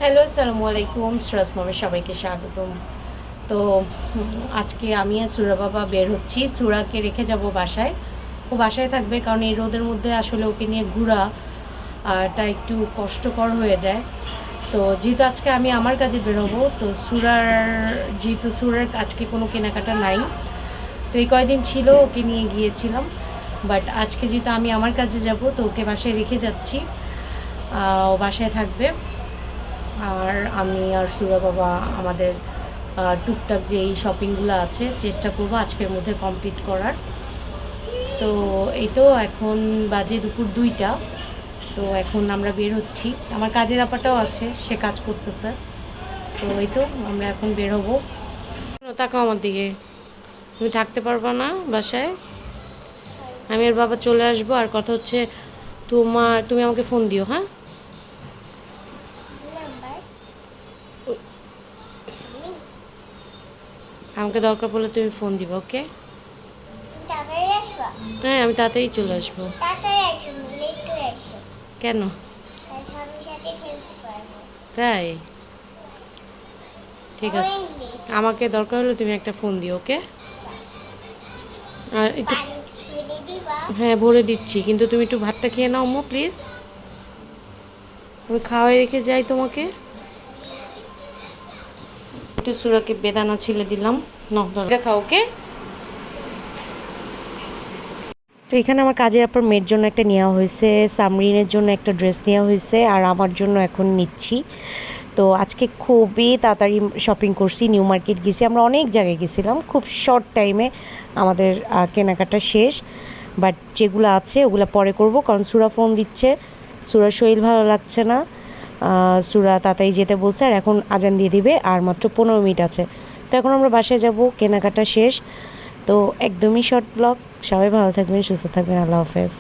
Hello, আসসালামু আলাইকুম। সুরাজ মমের সবাইকে স্বাগতম। তো আজকে আমি আর সুরা বাবা বের হচ্ছি। সুরাকে রেখে যাব বাসায়। ও বাসায় থাকবে, কারণ এই রোদের মধ্যে আসলে ওকে নিয়ে ঘোরা টা একটু কষ্টকর হয়ে যায়। তো যেহেতু আজকে আমি আমার কাজে বেরোবো, তো যেহেতু সুরার আজকে কোনো কেনাকাটা নাই, তো এই কয়দিন ছিল ওকে নিয়ে গিয়েছিলাম। বাট আজকে যেহেতু আমি আমার কাজে যাব, তো ওকে বাসায় রেখে যাচ্ছি। ও বাসায় থাকবে। আর আমি আর সুরা বাবা আমাদের টুকটাক যে এই শপিংগুলো আছে চেষ্টা করব আজকের মধ্যে কমপ্লিট করার। তো এই তো এখন বাজে দুপুর 2টা। তো এখন আমরা বের হচ্ছি। আমার কাজের আপাটাও আছে, সে কাজ করতেছে। তো এই তো আমরা এখন বের হবো। তাকাও আমার দিকে। তুমি থাকতে পারবা না বাসায়? আমি আর বাবা চলে আসবো। আর কথা হচ্ছে, তুমি আমাকে ফোন দিও, হ্যাঁ? আমাকে দরকার পড়লে তুমি ফোন দিবে, ওকে? হ্যাঁ, আমি তাড়াতাড়ি চলে আসবো। কেন? তাই? ঠিক আছে। আমাকে দরকার হলে তুমি একটা ফোন দিও, ওকে? আর একটু, হ্যাঁ ভরে দিচ্ছি, কিন্তু তুমি একটু ভাতটা খেয়ে নাও মো, প্লিজ। আমি খাওয়াই রেখে যাই তোমাকে। একটু সুরাকে বেদানা ছিলে দিলাম। এটা খাও, ওকে? তো এখানে আমার কাজের আপনার মেয়ের জন্য একটা নেওয়া হয়েছে, সামরিনের জন্য একটা ড্রেস নেওয়া হয়েছে, আর আমার জন্য এখন নিচ্ছি। তো আজকে খুবই তাড়াতাড়ি শপিং করছি, নিউ মার্কেট গেছি, আমরা অনেক জায়গায় গেছিলাম, খুব শর্ট টাইমে আমাদের কেনাকাটা শেষ। বাট যেগুলো আছে ওগুলো পরে করব, কারণ সুরা ফোন দিচ্ছে, সুরার শরীর ভালো লাগছে না। সুরা তাড়াতাড়ি যেতে বলছে, আর এখন আজান দিয়ে দিবে, আর মাত্র 15 মিনিট আছে। তো এখন আমরা বাসায় যাব, কেনাকাটা শেষ। তো একদমই শর্ট ব্লগ। সবাই ভালো থাকবেন, সুস্থ থাকবেন। আল্লাহ হাফেজ।